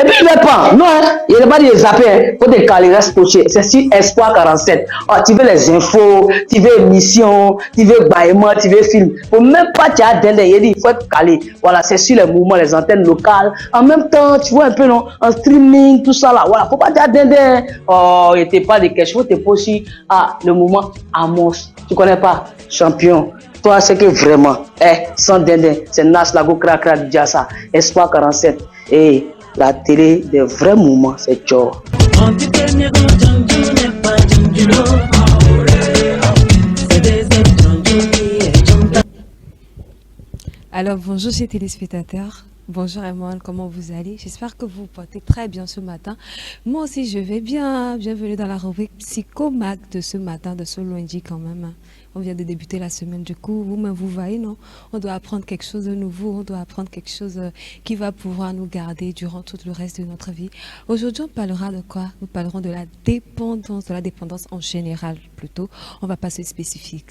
Et puis, il ne pas. Non, hein. Il n'est pas dit zapper. Hein. Faut te caler, reste touché. C'est sur Espoir 47. Oh, tu veux les infos, tu veux émissions, tu veux baillement, tu veux film. Faut même pas tu as derrière. Il faut être calé. Voilà, c'est sur les mouvements, les antennes locales. En même temps, tu vois un peu, non, en streaming, tout ça là. Voilà, faut pas tu as derrière. Oh, il n'était pas de cash. Faut te poser le mouvement Amos. Tu connais pas? Champion. Toi, c'est que vraiment, sans dindin, c'est Nas Lago Krakra Djassa, Espoir 47. Et la télé des vrais moments, c'est Joe. Alors bonjour chers téléspectateurs, bonjour Emmanuel, comment vous allez? J'espère que vous vous portez très bien ce matin. Moi aussi je vais bien, bienvenue dans la rubrique Psychomag de ce matin, de ce lundi quand même. On vient de débuter la semaine, du coup vous-même vous voyez, non? On doit apprendre quelque chose de nouveau, on doit apprendre quelque chose qui va pouvoir nous garder durant tout le reste de notre vie. Aujourd'hui on parlera de quoi? Nous parlerons de la dépendance en général plutôt. On va pas se spécifier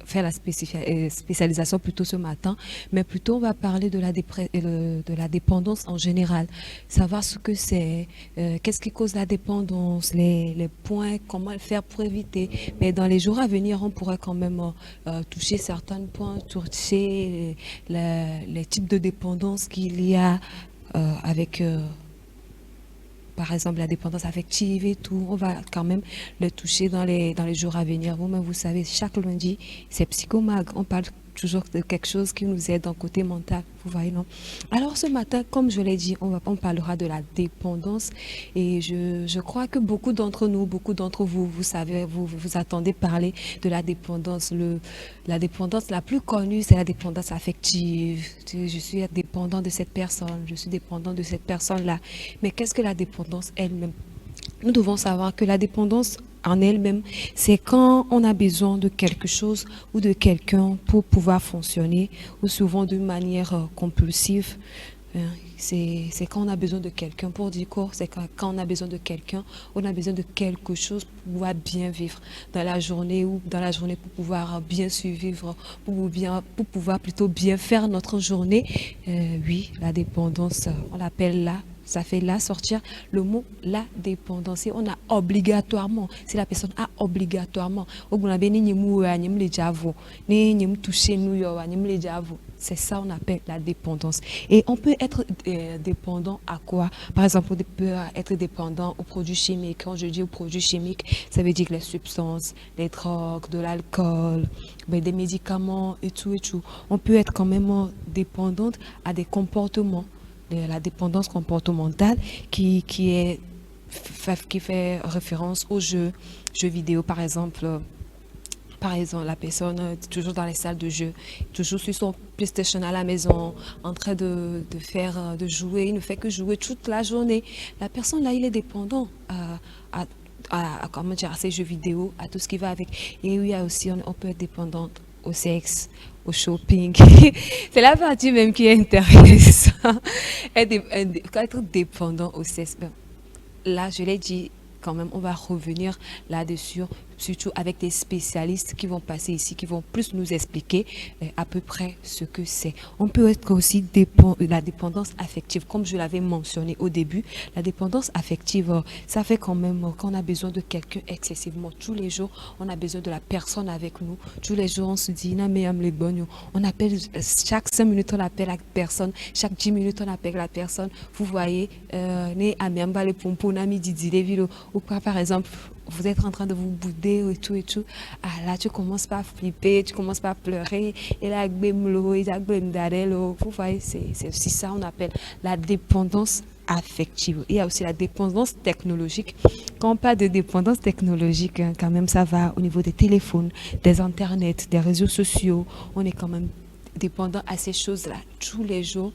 faire la spécialisation plutôt ce matin, mais plutôt on va parler de la dépendance en général, savoir ce que c'est, qu'est-ce qui cause la dépendance, les points, comment le faire pour éviter. Mais dans les jours à venir, on pourrait quand même toucher certains points, toucher les types de dépendance qu'il y a avec par exemple la dépendance affective et tout, on va quand même le toucher dans les jours à venir. Vous-même, vous savez, chaque lundi, c'est Psychomag. On parle toujours de quelque chose qui nous aide d'un côté mental, vous voyez, non? Alors ce matin, comme je l'ai dit, on parlera de la dépendance et je crois que beaucoup d'entre nous, beaucoup d'entre vous, vous savez, vous attendez parler de la dépendance. La dépendance la plus connue, c'est la dépendance affective. Je suis dépendant de cette personne, je suis dépendant de cette personne-là. Mais qu'est-ce que la dépendance elle-même? Nous devons savoir que la dépendance en elle-même, c'est quand on a besoin de quelque chose ou de quelqu'un pour pouvoir fonctionner, ou souvent d'une manière compulsive. C'est quand on a besoin de quelqu'un pour dire quoi, c'est quand on a besoin de quelqu'un, on a besoin de quelque chose pour pouvoir bien vivre dans la journée ou dans la journée pour pouvoir bien survivre, pour pouvoir plutôt bien faire notre journée. Oui, la dépendance, on l'appelle là. Ça fait là sortir le mot la dépendance. Et on a obligatoirement, si la personne a obligatoirement, c'est ça on appelle la dépendance. Et on peut être dépendant à quoi? Par exemple, on peut être dépendant aux produits chimiques. Quand je dis aux produits chimiques, ça veut dire que les substances, les drogues, de l'alcool, des médicaments et tout et tout. On peut être quand même dépendante à des comportements. La dépendance comportementale qui fait référence aux jeux vidéo par exemple. Par exemple, la personne toujours dans les salles de jeu, toujours sur son PlayStation à la maison, en train de jouer, il ne fait que jouer toute la journée. La personne là, il est dépendant comment dire, à ces jeux vidéo, à tout ce qui va avec. Et oui, il y a aussi, on peut être dépendante au sexe, au shopping. C'est la partie même qui est intéressante. Être dépendant au sexe. Là, je l'ai dit, quand même, on va revenir là-dessus, surtout avec des spécialistes qui vont passer ici, qui vont plus nous expliquer à peu près ce que c'est. On peut être aussi la dépendance affective, comme je l'avais mentionné au début. La dépendance affective, ça fait quand même qu'on a besoin de quelqu'un excessivement. Tous les jours, on a besoin de la personne avec nous. Tous les jours, on se dit, on appelle, chaque 5 minutes, on appelle la personne. Chaque 10 minutes, on appelle la personne. Vous voyez, ou pas, par exemple, vous êtes en train de vous bouder et tout et tout. Ah là, tu commences pas à flipper, tu commences pas à pleurer. Et là, vous voyez, c'est aussi ça on appelle la dépendance affective. Il y a aussi la dépendance technologique. Quand on parle de dépendance technologique, quand même, ça va au niveau des téléphones, des internets, des réseaux sociaux. On est quand même dépendant à ces choses-là tous les jours.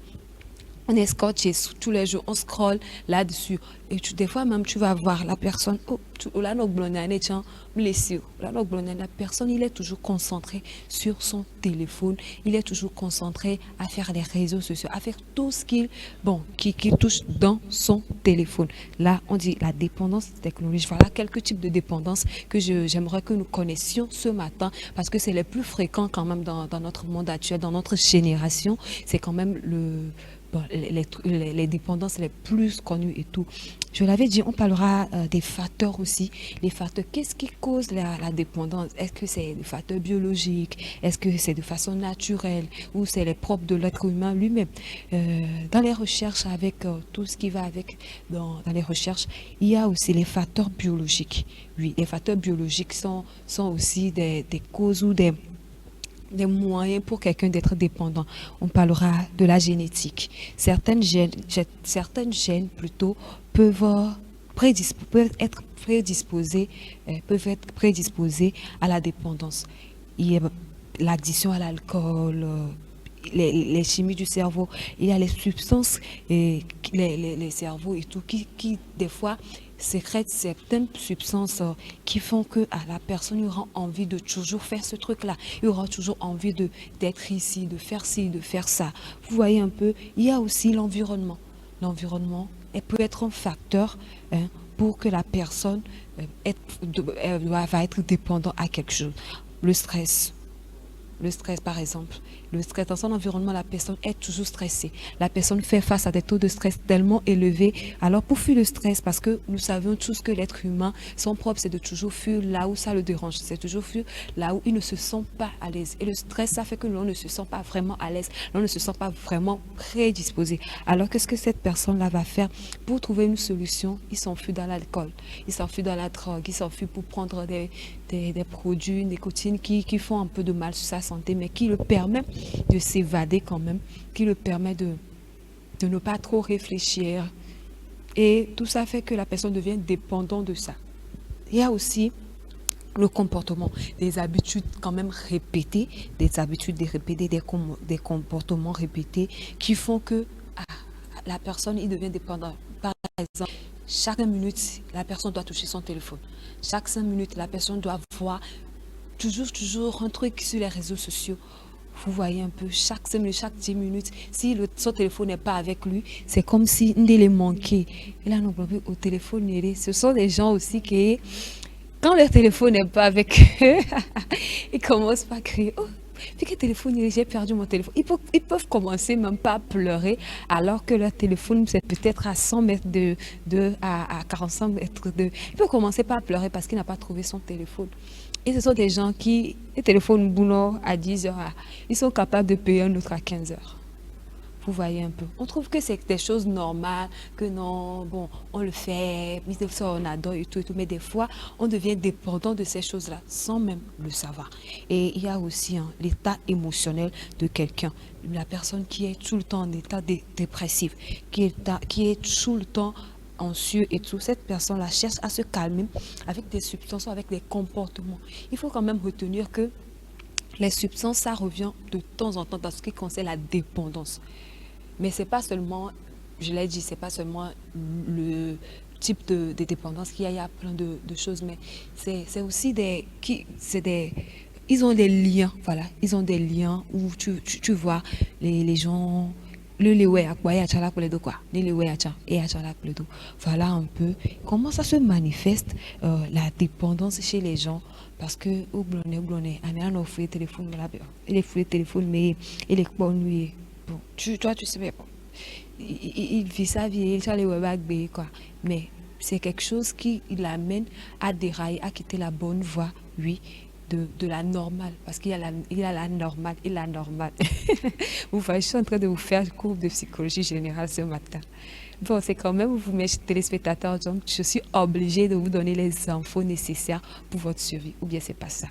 On est scotché tous les jours, on scrolle là-dessus. Et des fois même, tu vas voir la personne, la personne, il est toujours concentré sur son téléphone, il est toujours concentré à faire les réseaux sociaux, à faire tout ce qu'il touche dans son téléphone. Là, on dit la dépendance technologique. Voilà quelques types de dépendance que j'aimerais que nous connaissions ce matin, parce que c'est les plus fréquents quand même dans notre monde actuel, dans notre génération. C'est quand même bon, les dépendances les plus connues et tout. Je l'avais dit, on parlera des facteurs aussi. Les facteurs, qu'est-ce qui cause la dépendance? Est-ce que c'est des facteurs biologiques? Est-ce que c'est de façon naturelle? Ou c'est les propres de l'être humain lui-même? Dans les recherches, avec tout ce qui va avec, dans les recherches, il y a aussi les facteurs biologiques. Oui, les facteurs biologiques sont aussi des causes ou des moyens pour quelqu'un d'être dépendant. On parlera de la génétique. Certaines gènes plutôt peuvent être prédisposés à la dépendance. Il y a l'addiction à l'alcool, les chimies du cerveau, il y a les substances, les cerveaux et tout, qui des fois sécrètent certaines substances qui font que à la personne aura envie de toujours faire ce truc-là. Il aura toujours envie d'être ici, de faire ci, de faire ça. Vous voyez un peu, il y a aussi l'environnement. L'environnement peut être un facteur pour que la personne va être dépendante à quelque chose. Le stress. Le stress, par exemple. Le stress dans son environnement, la personne est toujours stressée. La personne fait face à des taux de stress tellement élevés. Alors, pour fuir le stress, parce que nous savons tous que l'être humain, son propre, c'est de toujours fuir là où ça le dérange. C'est toujours fuir là où il ne se sent pas à l'aise. Et le stress, ça fait que l'on ne se sent pas vraiment à l'aise. L'on ne se sent pas vraiment prédisposé. Alors, qu'est-ce que cette personne-là va faire pour trouver une solution? Il s'enfuit dans l'alcool, il s'enfuit dans la drogue, il s'enfuit pour prendre des produits, nicotine qui font un peu de mal sur sa santé, mais qui le permet de s'évader quand même, qui le permet de ne pas trop réfléchir. Et tout ça fait que la personne devient dépendante de ça. Il y a aussi le comportement, des habitudes quand même répétées, des comportements répétés qui font que la personne il devient dépendant. Par exemple, chaque 5 minutes, la personne doit toucher son téléphone. Chaque 5 minutes, la personne doit voir toujours un truc sur les réseaux sociaux. Vous voyez un peu, chaque 5 minutes, chaque 10 minutes, si son téléphone n'est pas avec lui, c'est comme si il est manqué. Et là, non, au téléphone, ce sont des gens aussi qui, quand leur téléphone n'est pas avec eux, ils commencent par crier, oh, puis que téléphone, j'ai perdu mon téléphone. Ils peuvent commencer même pas à pleurer alors que leur téléphone, c'est peut-être à 100 mètres à 45 mètres de... Ils peuvent commencer par pleurer parce qu'il n'a pas trouvé son téléphone. Et ce sont des gens qui, les téléphones boulot à 10 heures, ils sont capables de payer un autre à 15 heures. Vous voyez un peu. On trouve que c'est des choses normales, que non, bon, on le fait, on adore et tout, mais des fois, on devient dépendant de ces choses-là sans même le savoir. Et il y a aussi l'état émotionnel de quelqu'un. La personne qui est tout le temps en état dépressif, qui est tout le temps anxieux et tout, cette personne-là cherche à se calmer avec des substances, avec des comportements. Il faut quand même retenir que les substances, ça revient de temps en temps dans ce qui concerne la dépendance. Mais c'est pas seulement, je l'ai dit, c'est pas seulement le type de dépendance qu'il y a, il y a plein de choses, mais c'est aussi ils ont des liens, voilà, ils ont des liens où tu vois les gens, voilà un peu comment ça se manifeste la dépendance chez les gens parce que mais il est bon lui bon toi tu sais bon, il vit sa vie il les quoi mais c'est quelque chose qui l'amène à dérailler à quitter la bonne voie oui de la normale, parce qu'il y a la normale et la normale. Vous voyez, je suis en train de vous faire un cours de psychologie générale ce matin. Bon, c'est quand même, vous, mes téléspectateurs, donc je suis obligée de vous donner les infos nécessaires pour votre survie, ou bien c'est pas ça.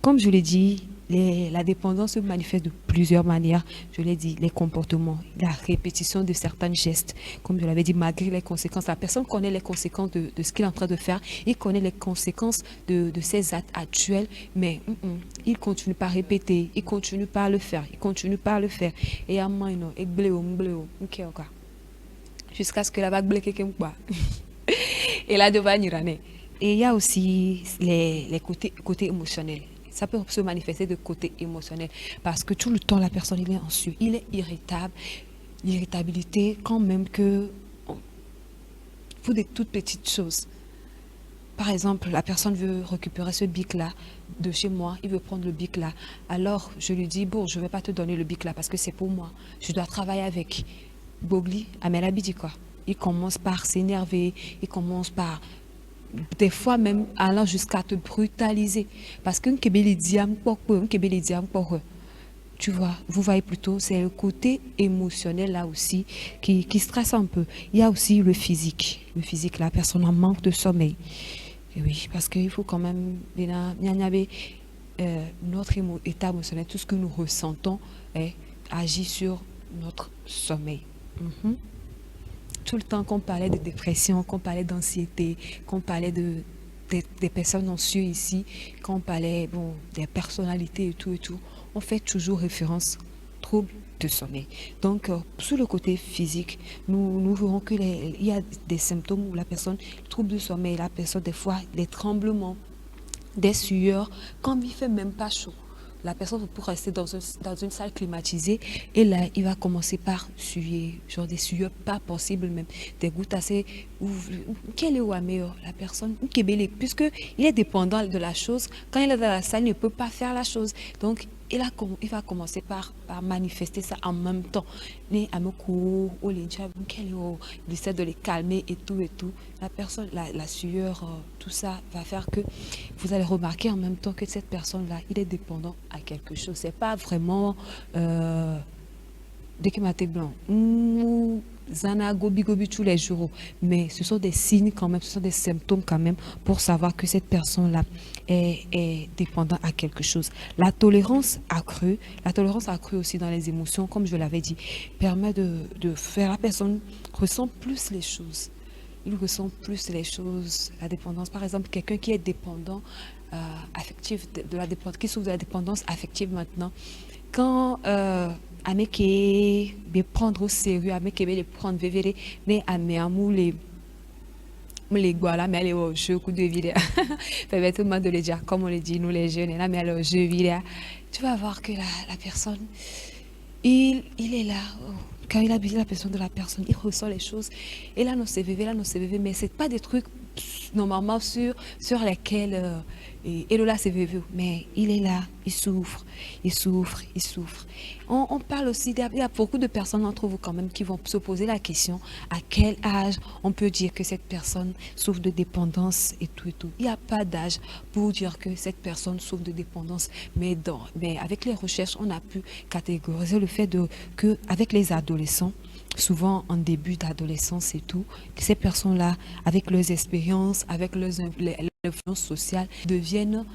Comme je l'ai dit, la dépendance se manifeste de plusieurs manières. Je l'ai dit, les comportements, la répétition de certains gestes. Comme je l'avais dit, malgré les conséquences, la personne connaît les conséquences de ce qu'il est en train de faire. Il connaît les conséquences de ses actes actuels, mais il continue pas à répéter, il continue pas à le faire, il continue pas à le faire. Et à un moment, il bléo, jusqu'à ce que la vague blé quelqu'un quoi. Et là, devant Nirané. Et il y a aussi les côtés émotionnels. Ça peut se manifester de côté émotionnel parce que tout le temps la personne il est anxieux, il est irritable, l'irritabilité quand même que pour des toutes petites choses. Par exemple, la personne veut récupérer ce bic là de chez moi, il veut prendre le bic là. Alors je lui dis bon, je vais pas te donner le bic là parce que c'est pour moi, je dois travailler avec. Bogli, Amelabi dit quoi? Il commence par s'énerver, il commence par des fois même allant jusqu'à te brutaliser. Parce qu'un Kébéli diam, un Kébéli diam, tu vois, vous voyez plutôt, c'est le côté émotionnel là aussi qui stresse un peu. Il y a aussi le physique. Le physique, la personne en manque de sommeil. Et oui, parce qu'il faut quand même, notre état émotionnel, tout ce que nous ressentons, agit sur notre sommeil. Mhm. Tout le temps qu'on parlait de dépression, qu'on parlait d'anxiété, qu'on parlait des personnes anxieuses ici, qu'on parlait bon, des personnalités et tout, on fait toujours référence troubles de sommeil. Donc, sur le côté physique, nous verrons qu'il y a des symptômes où la personne, trouble de sommeil, la personne, des fois, des tremblements, des sueurs, quand il fait même pas chaud. La personne peut rester dans une salle climatisée et là, il va commencer par suer, genre des sueurs pas possibles même, des gouttes assez... Quel est ou meilleur la personne puisque il est dépendant de la chose, quand il est dans la salle, il ne peut pas faire la chose. Donc, il va commencer par manifester ça en même temps. Il essaie de les calmer et tout. La personne, la sueur, tout ça va faire que vous allez remarquer en même temps que cette personne-là, il est dépendant à quelque chose. C'est pas vraiment dès qu'il m'a été blanc. Zana, gobi, gobi tous les jours. Mais ce sont des signes quand même, ce sont des symptômes quand même pour savoir que cette personne-là est dépendante à quelque chose. La tolérance accrue aussi dans les émotions, comme je l'avais dit, permet de faire la personne ressent plus les choses. Il ressent plus les choses, la dépendance. Par exemple, quelqu'un qui est dépendant affectif, de la dépendance, qui souffre de la dépendance affective maintenant, quand ameke be prendre au sérieux, ameke be le prendre vevere, ne ame amou les voilà, mais allez au jeu coup de vidéo. Permettez-moi de le dire comme on le dit, nous les jeunes, là, mais allez au jeu vidéo. Tu vas voir que la personne, il est là. Oh. Quand il a visé la personne de la personne, il ressent les choses. Et là, nos CVV, mais c'est pas des trucs normalement sur lesquels et là c'est vieux, mais il est là, il souffre. On parle aussi, il y a beaucoup de personnes entre vous quand même qui vont se poser la question à quel âge on peut dire que cette personne souffre de dépendance et tout. Il n'y a pas d'âge pour dire que cette personne souffre de dépendance, mais avec les recherches, on a pu catégoriser le fait que avec les adolescents, souvent en début d'adolescence et tout, que ces personnes-là, avec leurs expériences, avec leurs influences sociales, deviennent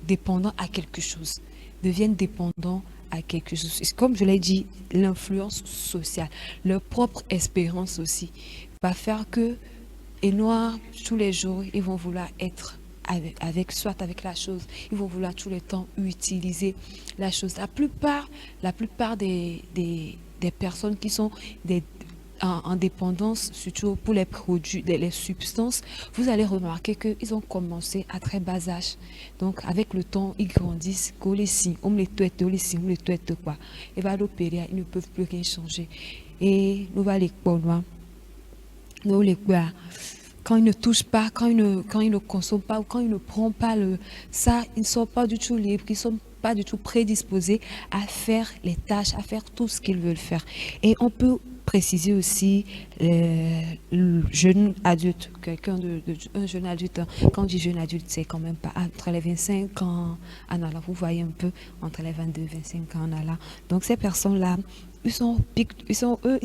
dépendants à quelque chose. Comme je l'ai dit, l'influence sociale, leur propre expérience aussi, va faire que, et noirs, tous les jours, ils vont vouloir être soit avec la chose, ils vont vouloir tous les temps utiliser la chose. La plupart des personnes qui sont en dépendance, surtout pour les produits, les substances, vous allez remarquer qu'ils ont commencé à très bas âge. Donc, avec le temps, ils grandissent, on les touette, quoi. Et va l'opérer, ils ne peuvent plus rien changer. Et nous va les quand ils ne touchent pas, quand ils ne consomment pas ou quand ils ne prennent pas ça, ils ne sont pas du tout libres, ils ne sont pas du tout prédisposés à faire les tâches, à faire tout ce qu'ils veulent faire. Et on peut préciser aussi le jeune adulte, un jeune adulte, quand on dit jeune adulte, c'est quand même pas entre les 25 ans en allant, vous voyez un peu, entre les 22 et 25 ans en allant. Donc ces personnes-là, ils sont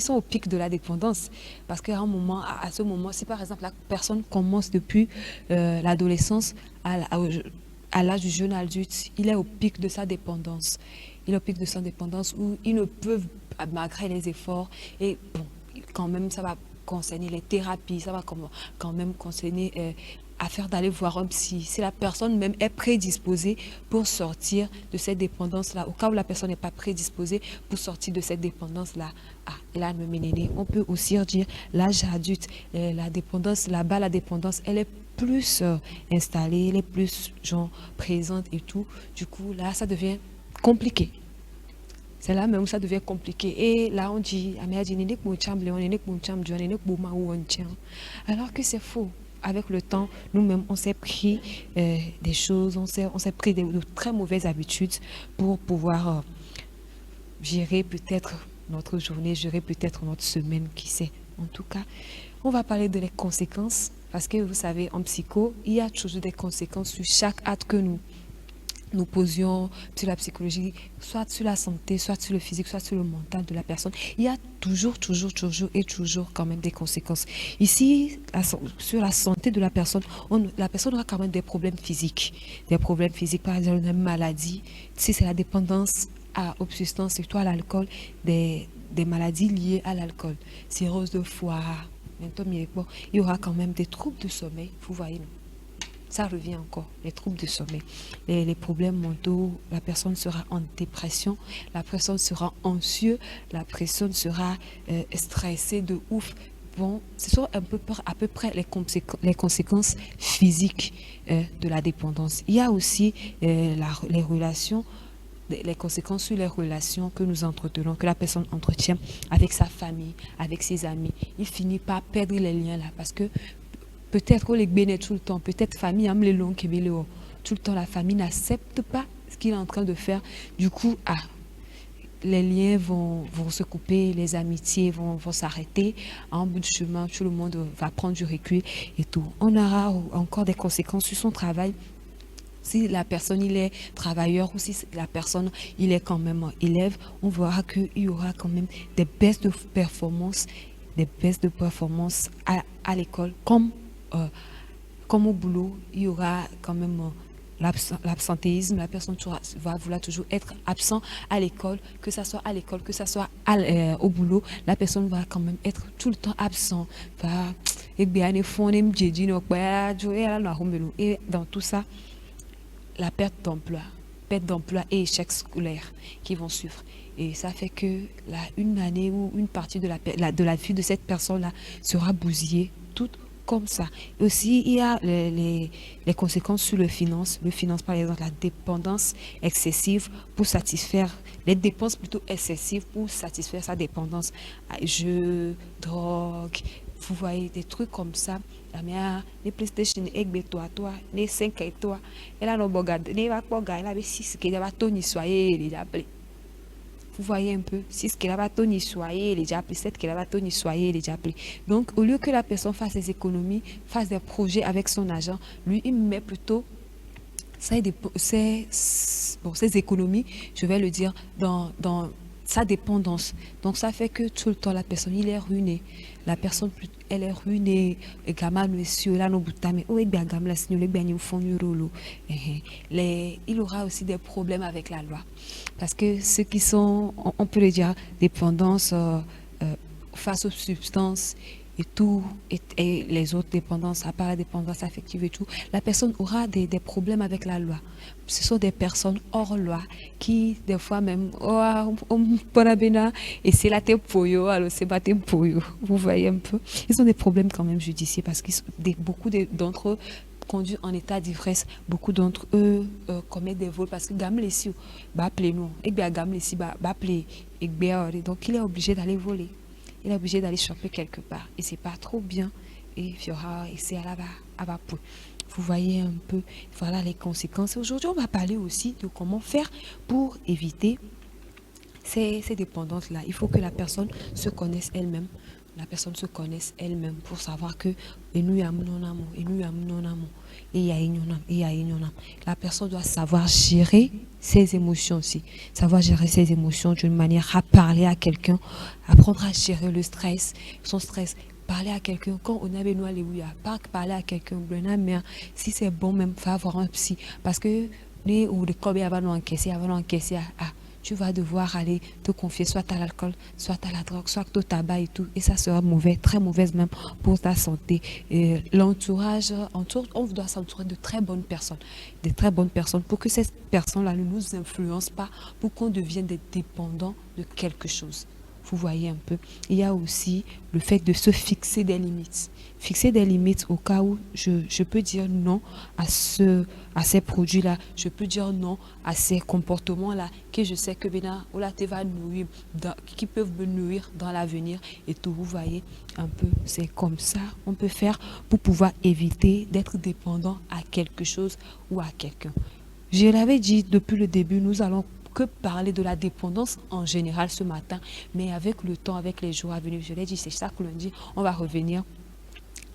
au pic de la dépendance. Parce qu'à à ce moment, si par exemple la personne commence depuis l'adolescence à l'âge du jeune adulte, il est au pic de sa dépendance. Il est au pic de sa dépendance où ils ne peuvent, malgré les efforts, et bon, quand même, ça va concerner les thérapies, ça va quand même concerner à faire d'aller voir un psy. Si la personne même est prédisposée pour sortir de cette dépendance-là, au cas où la personne n'est pas prédisposée pour sortir de cette dépendance-là, là, on peut aussi dire l'âge adulte, la dépendance, là-bas, la dépendance, elle est plus installée, elle est plus genre présente et tout. Du coup, là, ça devient compliqué. C'est là même où ça devient compliqué. Et là, on dit, alors que c'est faux. Avec le temps, nous-mêmes, on s'est pris des choses, on s'est pris de très mauvaises habitudes pour pouvoir gérer peut-être notre journée, gérer peut-être notre semaine, qui sait. En tout cas, on va parler de les conséquences, parce que vous savez, en psycho, il y a toujours des conséquences sur chaque acte que nous posions sur la psychologie, soit sur la santé, soit sur le physique, soit sur le mental de la personne. Il y a toujours quand même des conséquences. Ici, sur la santé de la personne aura quand même des problèmes physiques. Des problèmes physiques, par exemple, une maladie. Si c'est la dépendance aux substances, surtout à l'alcool, des maladies liées à l'alcool. Cirrhose de foie. Maintenant, il y aura quand même des troubles de sommeil, vous voyez, non? Ça revient encore, les troubles de sommeil, les problèmes mentaux, la personne sera en dépression, la personne sera anxieuse, la personne sera stressée de ouf. Bon, ce sont à peu près les conséquences physiques de la dépendance. Il y a aussi les relations, les conséquences sur les relations que nous entretenons, que la personne entretient avec sa famille, avec ses amis. Il finit par perdre les liens là parce que peut-être qu'on les bénit tout le temps, peut-être famille aime les longs qui tout le temps la famille n'accepte pas ce qu'il est en train de faire. Du coup, les liens vont se couper, les amitiés vont s'arrêter. En bout de chemin, tout le monde va prendre du recul et tout. On aura encore des conséquences sur son travail. Si la personne il est travailleur ou si la personne il est quand même élève, on verra qu'il y aura quand même des baisses de performance, à l'école comme au boulot. Il y aura quand même l'absentéisme. La personne va vouloir toujours être absent à l'école, que ce soit à l'école, que ce soit au boulot. La personne va quand même être tout le temps absent. Et dans tout ça, la perte d'emploi et échec scolaire qui vont suivre. Et ça fait que une année ou une partie de la vie de cette personne-là sera bousillée, toute comme ça. Et aussi, il y a les conséquences sur le finance. Le finance, par exemple, la dépendance excessive pour satisfaire, les dépenses plutôt excessives pour satisfaire sa dépendance à jeux, drogue, vous voyez, des trucs comme ça. Les PlayStation, les 5 et toi, et là, les 6 qui va Tony soyez les appelés. Vous voyez un peu, 6 qui va Tony soyez les appelés, 7 qui va Tony soyez les appelés. Donc, au lieu que la personne fasse des économies, fasse des projets avec son argent, lui, il met plutôt ses économies, je vais le dire, dans sa dépendance. Donc ça fait que tout le temps la personne il est ruiné. La personne elle est ruinée. Il aura aussi des problèmes avec la loi. Parce que ceux qui sont, on peut le dire, dépendance face aux substances et tout, et les autres dépendances, à part la dépendance affective et tout, la personne aura des problèmes avec la loi. Ce sont des personnes hors loi qui, des fois même, et c'est la poyo, alors c'est pas poyo. Vous voyez un peu. Ils ont des problèmes quand même judiciaires parce que beaucoup d'entre eux conduisent en état d'ivresse. Beaucoup d'entre eux commettent des vols parce que gamme les si, appelez nous, et bien gamme les si, appelez, et bien, donc il est obligé d'aller voler. Il est obligé d'aller choper quelque part. Et c'est pas trop bien. Et c'est à la bas. Vous voyez un peu, voilà les conséquences. Aujourd'hui, on va parler aussi de comment faire pour éviter ces dépendances-là. Il faut que la personne se connaisse elle-même. La personne se connaisse elle-même pour savoir que la personne doit savoir gérer ses émotions aussi. Savoir gérer ses émotions d'une manière à parler à quelqu'un, apprendre à gérer le stress, son stress. Parler à quelqu'un, quand on avait nous pas parler à quelqu'un, si c'est bon même, faut avoir un psy. Parce que tu vas devoir aller te confier soit à l'alcool, soit à la drogue, soit au tabac et tout. Et ça sera mauvais, très mauvaise même pour ta santé. L'entourage, on doit s'entourer de très bonnes personnes. De très bonnes personnes pour que ces personnes-là ne nous influencent pas, pour qu'on devienne des dépendants de quelque chose. Vous voyez un peu. Il y a aussi le fait de se fixer des limites. Fixer des limites au cas où je peux dire non à ces produits-là. Je peux dire non à ces comportements-là que je sais que va nourrir, qui peuvent me nourrir dans l'avenir et tout. Vous voyez un peu. C'est comme ça on peut faire pour pouvoir éviter d'être dépendant à quelque chose ou à quelqu'un. Je l'avais dit depuis le début, nous allons que parler de la dépendance en général ce matin, mais avec le temps, avec les jours à venir, je l'ai dit, c'est chaque lundi, on va revenir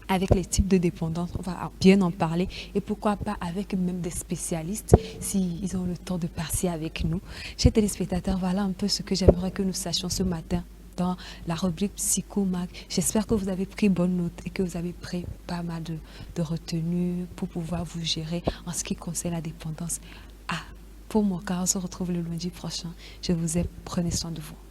avec les types de dépendance, on va bien en parler et pourquoi pas avec même des spécialistes s'ils ont le temps de passer avec nous. Chers téléspectateurs, voilà un peu ce que j'aimerais que nous sachions ce matin dans la rubrique Psychomag. J'espère que vous avez pris bonne note et que vous avez pris pas mal de retenues pour pouvoir vous gérer en ce qui concerne la dépendance. Ah, pour mon cas, on se retrouve le lundi prochain. Je vous aime, prenez soin de vous.